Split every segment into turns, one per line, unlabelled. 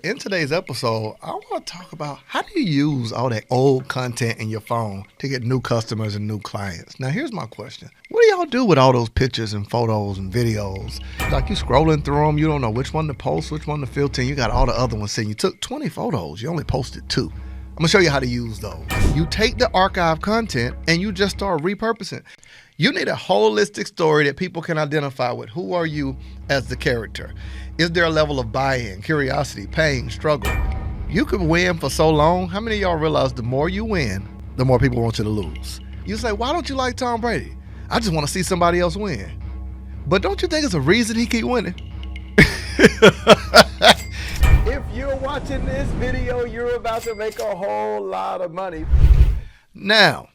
In today's episode, I want to talk about how do you use all that old content in your phone to get new customers and new clients. Now, here's my question. What do y'all do with all those pictures and photos and videos? Like you scrolling through them, you don't know which one to post, which one to filter, and you got all the other ones saying you took 20 photos, you only posted 2. I'm going to show you how to use those. You take the archive content and you just start repurposing. You need a holistic story that people can identify with. Who are you as the character? Is there a level of buy-in, curiosity, pain, struggle? You can win for so long. How many of y'all realize the more you win, the more people want you to lose? You say, why don't you like Tom Brady? I just want to see somebody else win. But don't you think it's a reason he keep winning? If you're watching this video, you're about to make a whole lot of money. Now,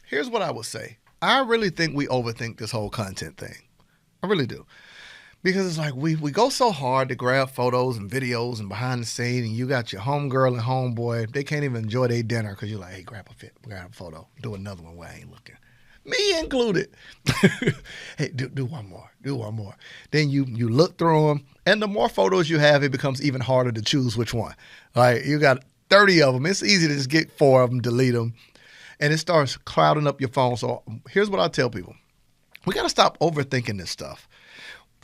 here's what I would say. I really think we overthink this whole content thing. I really do. Because it's like we go so hard to grab photos and videos and behind the scene, and you got your homegirl and homeboy, they can't even enjoy their dinner because you're like, hey, grab a photo, do another one where I ain't looking. Me included. Hey, do one more. Then you look through them, and the more photos you have, it becomes even harder to choose which one. Like you got 30 of them. It's easy to just get 4 of them, delete them, and it starts clouding up your phone. So here's what I tell people. We got to stop overthinking this stuff.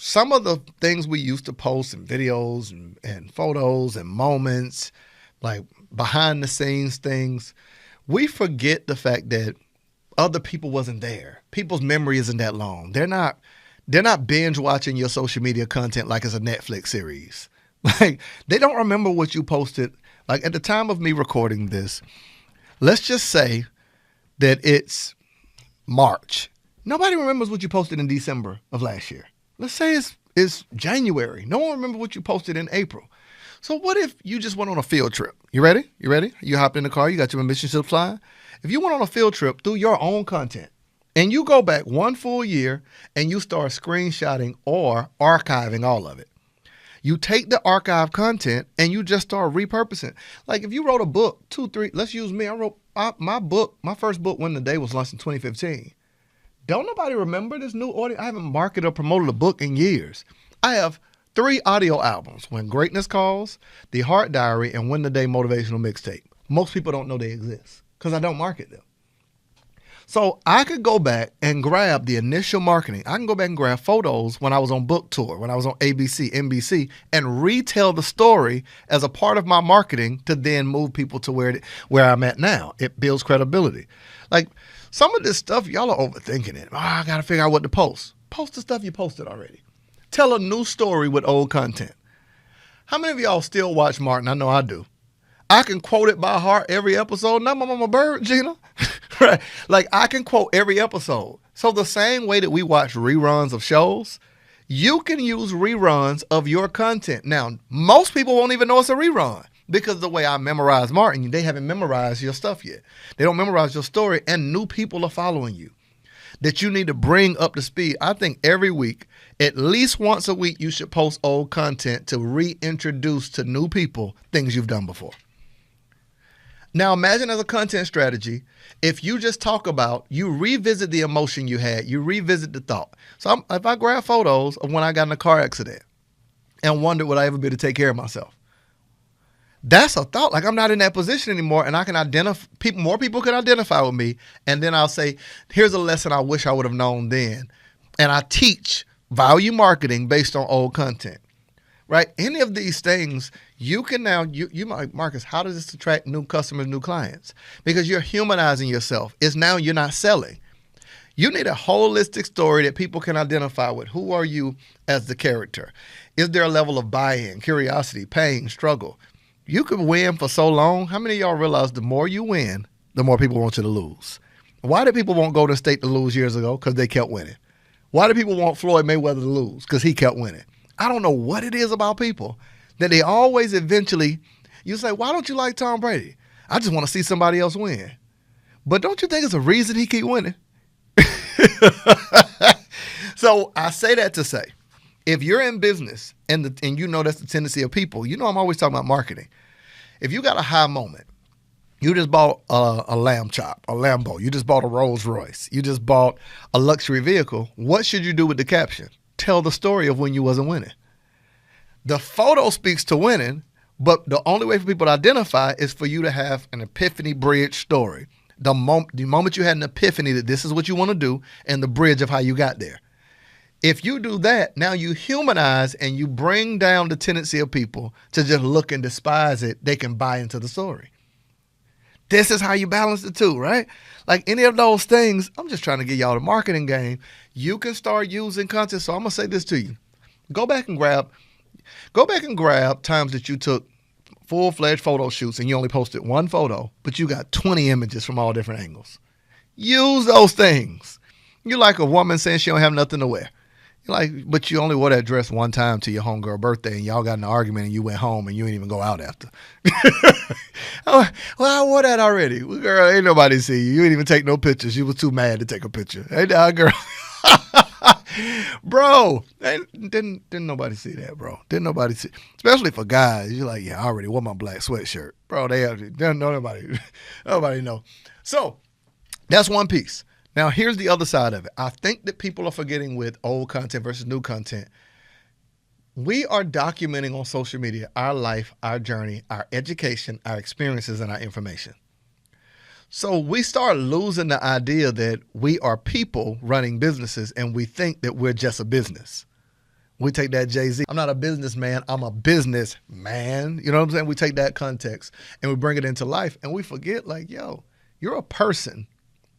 Some of the things we used to post in videos and photos and moments, like behind the scenes things, we forget the fact that other people wasn't there. People's memory isn't that long. They're not binge watching your social media content like it's a Netflix series. Like they don't remember what you posted. Like at the time of me recording this, let's just say that it's March. Nobody remembers what you posted in December of last year. Let's say it's January. No one remembers what you posted in April. So what if you just went on a field trip? You ready? You hopped in the car. You got your mission tips flying. If you went on a field trip through your own content and you go back 1 full year and you start screenshotting or archiving all of it, you take the archive content and you just start repurposing. Like if you wrote a book, 2, 3, let's use me. I wrote my first book, When the Day Was Launched in 2015. Don't nobody remember this new audio? I haven't marketed or promoted a book in years. I have 3 audio albums, When Greatness Calls, The Heart Diary, and When the Day Motivational Mixtape. Most people don't know they exist because I don't market them. So I could go back and grab the initial marketing. I can go back and grab photos when I was on book tour, when I was on ABC, NBC, and retell the story as a part of my marketing to then move people to where I'm at now. It builds credibility. Like some of this stuff, y'all are overthinking it. I got to figure out what to post. Post the stuff you posted already. Tell a new story with old content. How many of y'all still watch Martin? I know I do. I can quote it by heart every episode. Not my mama bird, Gina. Right? Like I can quote every episode. So the same way that we watch reruns of shows, you can use reruns of your content. Now, most people won't even know it's a rerun because of the way I memorize Martin, they haven't memorized your stuff yet. They don't memorize your story, and new people are following you that you need to bring up to speed. I think every week, at least once a week, you should post old content to reintroduce to new people things you've done before. Now imagine as a content strategy, if you just talk about, you revisit the emotion you had, you revisit the thought. So if I grab photos of when I got in a car accident and wondered would I ever be able to take care of myself, that's a thought. Like I'm not in that position anymore, and I can identify more people can identify with me. And then I'll say, here's a lesson I wish I would have known then. And I teach value marketing based on old content. Right? Any of these things, you can now, you might, Marcus, how does this attract new customers, new clients? Because you're humanizing yourself. It's now you're not selling. You need a holistic story that people can identify with. Who are you as the character? Is there a level of buy-in, curiosity, pain, struggle? You can win for so long. How many of y'all realize the more you win, the more people want you to lose? Why did people want Golden State to lose years ago? Because they kept winning. Why do people want Floyd Mayweather to lose? Because he kept winning. I don't know what it is about people that they always eventually, you say, why don't you like Tom Brady? I just want to see somebody else win. But don't you think it's a reason he keep winning? So I say that to say, if you're in business and you know that's the tendency of people, you know I'm always talking about marketing. If you got a high moment, you just bought a lamb chop, a Lambo, you just bought a Rolls Royce, you just bought a luxury vehicle, what should you do with the caption? Tell the story of when you wasn't winning. The photo speaks to winning, But the only way for people to identify is for you to have an epiphany bridge story. The moment you had an epiphany that this is what you want to do and the bridge of how you got there. If you do that, now you humanize and you bring down the tendency of people to just look and despise it. They can buy into the story. This is how you balance the two, right? Like any of those things, I'm just trying to get y'all the marketing game. You can start using content. So I'm going to say this to you. Go back and grab times that you took full-fledged photo shoots and you only posted one photo, but you got 20 images from all different angles. Use those things. You're like a woman saying she don't have nothing to wear. But you only wore that dress one time to your homegirl birthday and y'all got in an argument and you went home and you didn't even go out after. Well, I wore that already. Well, girl, ain't nobody see you. You didn't even take no pictures. You was too mad to take a picture. Hey, now, girl. Bro, didn't nobody see that, bro. Didn't nobody see. Especially for guys. You're like, yeah, I already wore my black sweatshirt. Bro, nobody know. So that's one piece. Now, here's the other side of it. I think that people are forgetting with old content versus new content. We are documenting on social media our life, our journey, our education, our experiences, and our information. So we start losing the idea that we are people running businesses and we think that we're just a business. We take that Jay-Z, I'm not a businessman, I'm a businessman. You know what I'm saying? We take that context and we bring it into life and we forget like, yo, you're a person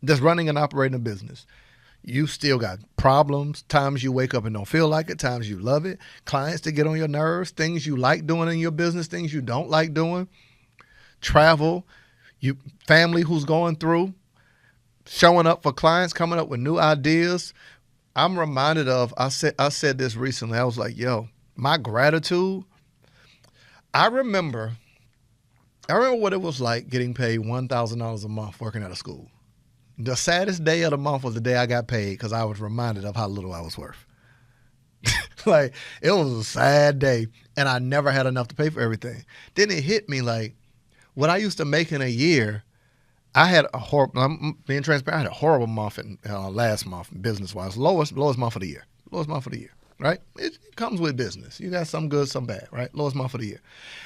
that's running and operating a business. You still got problems, times you wake up and don't feel like it, times you love it, clients that get on your nerves, things you like doing in your business, things you don't like doing, travel, family who's going through, showing up for clients, coming up with new ideas. I'm reminded of, I said this recently, I was like, yo, my gratitude, I remember what it was like getting paid $1,000 a month working at a school. The saddest day of the month was the day I got paid because I was reminded of how little I was worth. Like, it was a sad day, and I never had enough to pay for everything. Then it hit me like, what I used to make in a year, I had a horrible, I'm being transparent, I had a horrible month last month business-wise. Lowest month of the year. Lowest month of the year, right? It comes with business. You got some good, some bad, right? Lowest month of the year.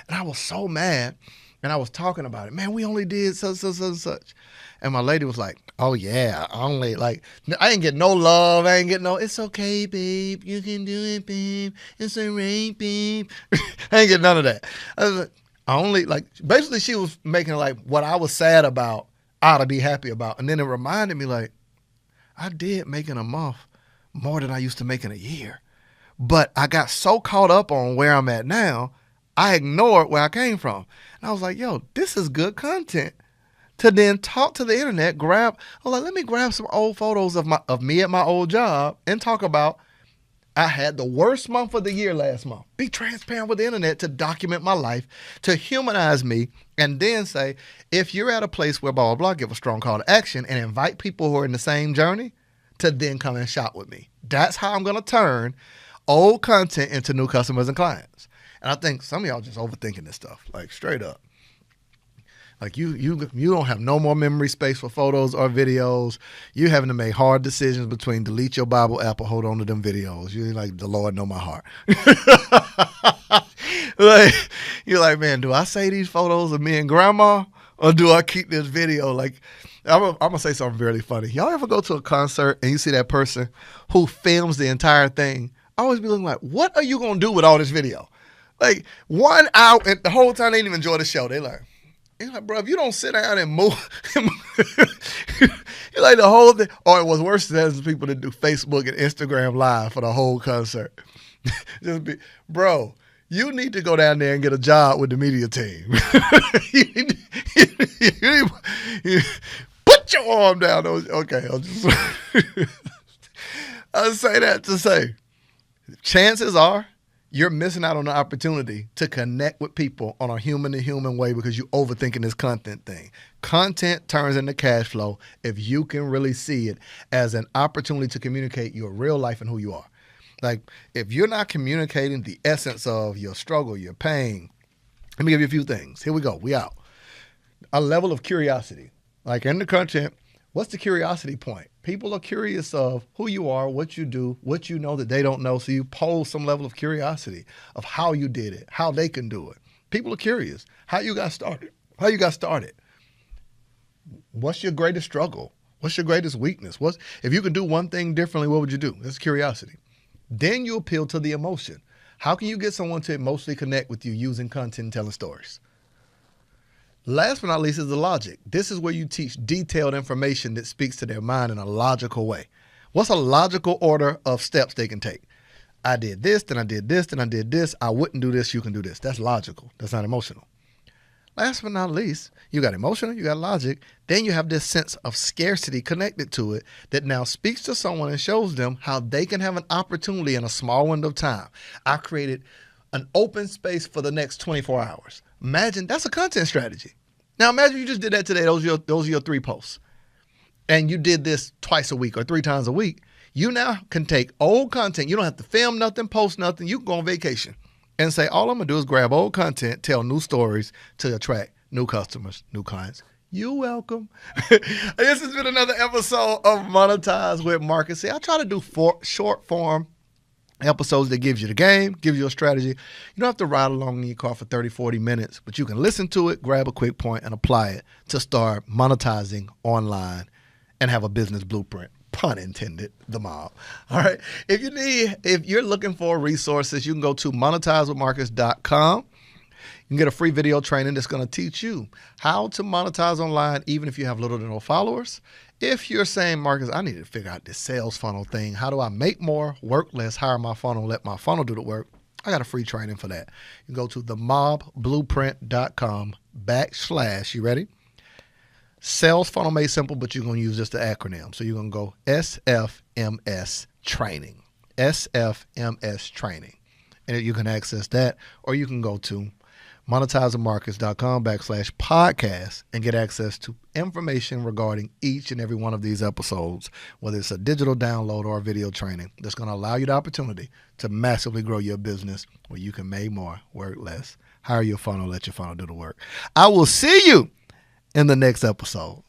And I was so mad, and I was talking about it. Man, we only did such. And my lady was like, oh, yeah, only, like, I ain't get no love. I ain't get no, it's okay, babe. You can do it, babe. It's all right, babe. I ain't get none of that. I was like, basically she was making like what I was sad about, I ought to be happy about. And then it reminded me like, I did make in a month more than I used to make in a year. But I got so caught up on where I'm at now, I ignored where I came from. And I was like, yo, this is good content. To then talk to the internet, let me grab some old photos of me at my old job and talk about I had the worst month of the year last month. Be transparent with the internet to document my life, to humanize me, and then say, if you're at a place where blah, blah, blah, give a strong call to action and invite people who are in the same journey to then come and shop with me. That's how I'm going to turn old content into new customers and clients. And I think some of y'all just overthinking this stuff, like straight up. Like you don't have no more memory space for photos or videos. You having to make hard decisions between delete your Bible app or hold on to them videos. You're like, the Lord know my heart. Like, you're like, man, do I say these photos of me and grandma or do I keep this video? Like, I'm going to say something really funny. Y'all ever go to a concert and you see that person who films the entire thing? I always be looking like, what are you going to do with all this video? Like 1 hour, and the whole time they didn't even enjoy the show. They like, you're like, bro, if you don't sit down and move, you're like the whole thing. Or it was worse than people that do Facebook and Instagram live for the whole concert. Bro, you need to go down there and get a job with the media team. you put your arm down. Okay, I'll say that to say, chances are, you're missing out on the opportunity to connect with people on a human-to-human way because you're overthinking this content thing. Content turns into cash flow if you can really see it as an opportunity to communicate your real life and who you are. Like, if you're not communicating the essence of your struggle, your pain, let me give you a few things. Here we go. We out. A level of curiosity. Like in the content, what's the curiosity point? People are curious of who you are, what you do, what you know that they don't know. So you pose some level of curiosity of how you did it, how they can do it. People are curious. How you got started? How you got started? What's your greatest struggle? What's your greatest weakness? If you could do one thing differently, what would you do? That's curiosity. Then you appeal to the emotion. How can you get someone to emotionally connect with you using content and telling stories? Last but not least is the logic. This is where you teach detailed information that speaks to their mind in a logical way. What's a logical order of steps they can take? I did this, then I did this, then I did this. I wouldn't do this, you can do this. That's logical. That's not emotional. Last but not least, you got emotional, you got logic. Then you have this sense of scarcity connected to it that now speaks to someone and shows them how they can have an opportunity in a small window of time. I created an open space for the next 24 hours. Imagine that's a content strategy. Now imagine you just did that today. Those are your 3 posts. And you did this twice a week or 3 times a week. You now can take old content. You don't have to film nothing, post nothing. You can go on vacation and say, all I'm going to do is grab old content, tell new stories to attract new customers, new clients. You're welcome. This has been another episode of Monetize with Marcus. See, I try to do short form episodes that gives you the game, gives you a strategy. You don't have to ride along in your car for 30, 40 minutes, but you can listen to it, grab a quick point, and apply it to start monetizing online and have a business blueprint. Pun intended, the mob. All right. If you're looking for resources, you can go to monetizewithmarcus.com. You can get a free video training that's going to teach you how to monetize online, even if you have little to no followers. If you're saying, Marcus, I need to figure out this sales funnel thing. How do I make more, work less, hire my funnel, let my funnel do the work? I got a free training for that. You can go to themobblueprint.com/, you ready? Sales funnel made simple, but you're going to use just the acronym. So you're going to go SFMS training, SFMS training. And you can access that, or you can go to monetizingmarcus.com/podcast and get access to information regarding each and every one of these episodes, whether it's a digital download or a video training that's going to allow you the opportunity to massively grow your business where you can make more, work less, hire your funnel, let your funnel do the work. I will see you in the next episode.